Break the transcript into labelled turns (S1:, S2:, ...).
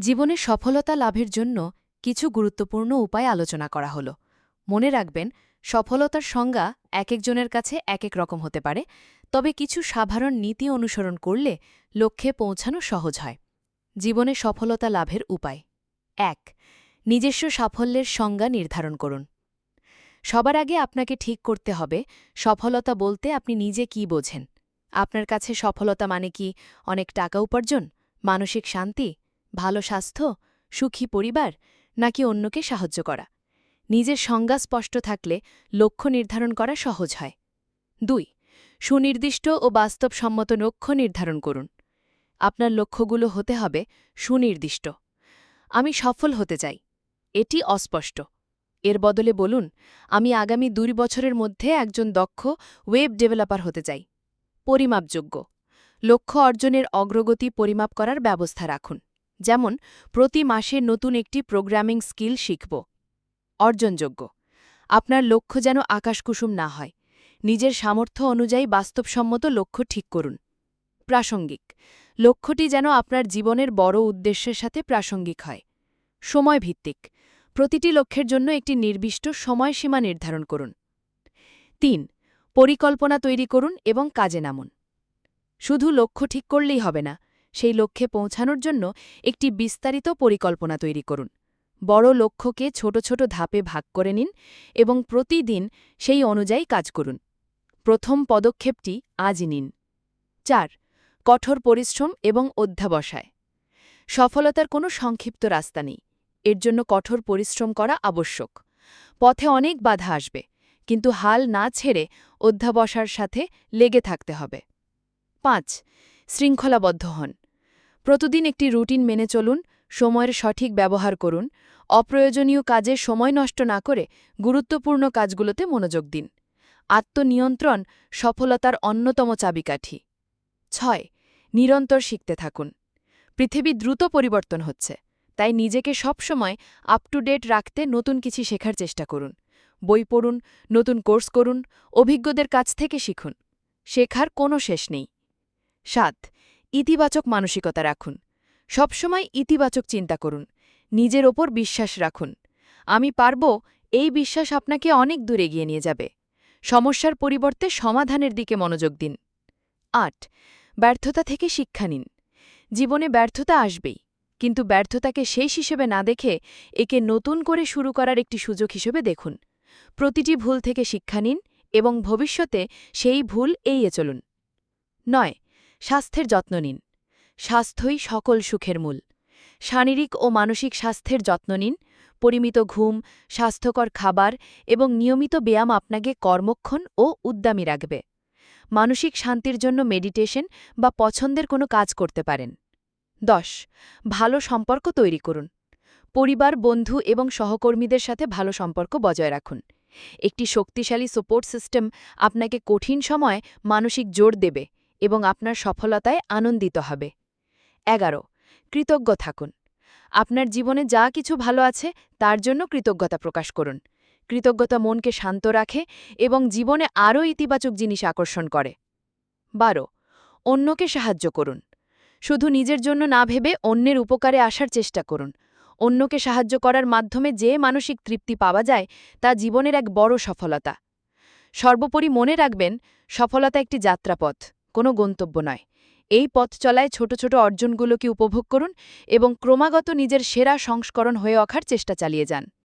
S1: জীবনে সফলতা লাভের জন্য কিছু গুরুত্বপূর্ণ উপায় আলোচনা করা হলো। মনে রাখবেন, সফলতার সংজ্ঞা একেকজনের কাছে একেক রকম হতে পারে, তবে কিছু সাধারণ নীতি অনুসরণ করলে লক্ষ্যে পৌঁছানো সহজ হয়। জীবনে সফলতা লাভের উপায় ১. নিজস্ব সাফল্যের সংজ্ঞা নির্ধারণ করুন। সবার আগে আপনাকে ঠিক করতে হবে সফলতা বলতে আপনি নিজে কি বোঝেন। আপনার কাছে সফলতা মানে কি অনেক টাকা উপার্জন, মানসিক শান্তি, ভালো স্বাস্থ্য, সুখী পরিবার, নাকি অন্যকে সাহায্য করা? নিজের সংজ্ঞা স্পষ্ট থাকলে লক্ষ্য নির্ধারণ করা সহজ হয়। ২. সুনির্দিষ্ট ও বাস্তবসম্মত লক্ষ্য নির্ধারণ করুন। আপনার লক্ষ্যগুলো হতে হবে সুনির্দিষ্ট। আমি সফল হতে চাই, এটি অস্পষ্ট। এর বদলে বলুন, আমি আগামী ২ বছরের মধ্যে একজন দক্ষ ওয়েব ডেভেলপার হতে চাই। পরিমাপযোগ্য লক্ষ্য অর্জনের অগ্রগতি পরিমাপ করার ব্যবস্থা রাখুন, যেমন প্রতি মাসে নতুন একটি প্রোগ্রামিং স্কিল শিখব। অর্জনযোগ্য আপনার লক্ষ্য যেন আকাশকুসুম না হয়, নিজের সামর্থ্য অনুযায়ী বাস্তবসম্মত লক্ষ্য ঠিক করুন। প্রাসঙ্গিক লক্ষ্যটি যেন আপনার জীবনের বড় উদ্দেশ্যের সাথে প্রাসঙ্গিক হয়। সময়ভিত্তিক প্রতিটি লক্ষ্যের জন্য একটি নির্দিষ্ট সময়সীমা নির্ধারণ করুন। ৩. পরিকল্পনা তৈরি করুন এবং কাজে নামুন। শুধু লক্ষ্য ঠিক করলেই হবে না, সেই লক্ষ্যে পৌঁছানোর জন্য একটি বিস্তারিত পরিকল্পনা তৈরি করুন। বড় লক্ষ্যকে ছোট ছোট ধাপে ভাগ করে নিন এবং প্রতিদিন সেই অনুযায়ী কাজ করুন। প্রথম পদক্ষেপটি আজই নিন। ৪. কঠোর পরিশ্রম এবং অধ্যাবসায় সফলতার কোনো সংক্ষিপ্ত রাস্তা নেই, এর জন্য কঠোর পরিশ্রম করা আবশ্যক। পথে অনেক বাধা আসবে, কিন্তু হাল না ছেড়ে অধ্যাবসার সাথে লেগে থাকতে হবে। ৫. শৃঙ্খলাবদ্ধ হন। প্রতিদিন একটি রুটিন মেনে চলুন, সময়ের সঠিক ব্যবহার করুন, অপ্রয়োজনীয় কাজে সময় নষ্ট না করে গুরুত্বপূর্ণ কাজগুলোতে মনোযোগ দিন। আত্মনিয়ন্ত্রণ সফলতার অন্যতম চাবিকাঠি। ৬. নিরন্তর শিখতে থাকুন। পৃথিবী দ্রুত পরিবর্তন হচ্ছে, তাই নিজেকে সবসময় আপ টু ডেট রাখতে নতুন কিছু শেখার চেষ্টা করুন। বই পড়ুন, নতুন কোর্স করুন, অভিজ্ঞদের কাছ থেকে শিখুন। শেখার কোনো শেষ নেই। ৭. ইতিবাচক মানসিকতা রাখুন। সবসময় ইতিবাচক চিন্তা করুন, নিজের ওপর বিশ্বাস রাখুন। আমি পারব, এই বিশ্বাস আপনাকে অনেক দূর এগিয়ে নিয়ে যাবে। সমস্যার পরিবর্তে সমাধানের দিকে মনোযোগ দিন। ৮. ব্যর্থতা থেকে শিক্ষা নিন। জীবনে ব্যর্থতা আসবেই, কিন্তু ব্যর্থতাকে শেষ হিসেবে না দেখে একে নতুন করে শুরু করার একটি সুযোগ হিসেবে দেখুন। প্রতিটি ভুল থেকে শিক্ষা নিন এবং ভবিষ্যতে সেই ভুল এড়িয়ে চলুন। ৯. স্বাস্থ্যের যত্ন নিন। স্বাস্থ্যই সকল সুখের মূল। শারীরিক ও মানসিক স্বাস্থ্যের যত্ন নিন। পরিমিত ঘুম, স্বাস্থ্যকর খাবার এবং নিয়মিত ব্যায়াম আপনাকে কর্মক্ষম ও উদ্যমী রাখবে। মানসিক শান্তির জন্য মেডিটেশন বা পছন্দের কোনো কাজ করতে পারেন। ১০. ভালো সম্পর্ক তৈরি করুন। পরিবার, বন্ধু এবং সহকর্মীদের সাথে ভালো সম্পর্ক বজায় রাখুন। একটি শক্তিশালী সাপোর্ট সিস্টেম আপনাকে কঠিন সময়ে মানসিক জোর দেবে এবং আপনার সফলতায় আনন্দিত হবে। ১১. কৃতজ্ঞ থাকুন। আপনার জীবনে যা কিছু ভালো আছে তার জন্য কৃতজ্ঞতা প্রকাশ করুন। কৃতজ্ঞতা মনকে শান্ত রাখে এবং জীবনে আরও ইতিবাচক জিনিস আকর্ষণ করে। ১২. অন্যকে সাহায্য করুন। শুধু নিজের জন্য না ভেবে অন্যের উপকারে আসার চেষ্টা করুন। অন্যকে সাহায্য করার মাধ্যমে যে মানসিক তৃপ্তি পাওয়া যায় তা জীবনের এক বড় সফলতা। সর্বোপরি মনে রাখবেন, সফলতা একটি যাত্রাপথ, কোনো গন্তব্য নয়। এই পথ চলায় ছোট ছোট অর্জনগুলোকে উপভোগ করুন এবং ক্রমাগত নিজের সেরা সংস্করণ হয়ে ওঠার চেষ্টা চালিয়ে যান।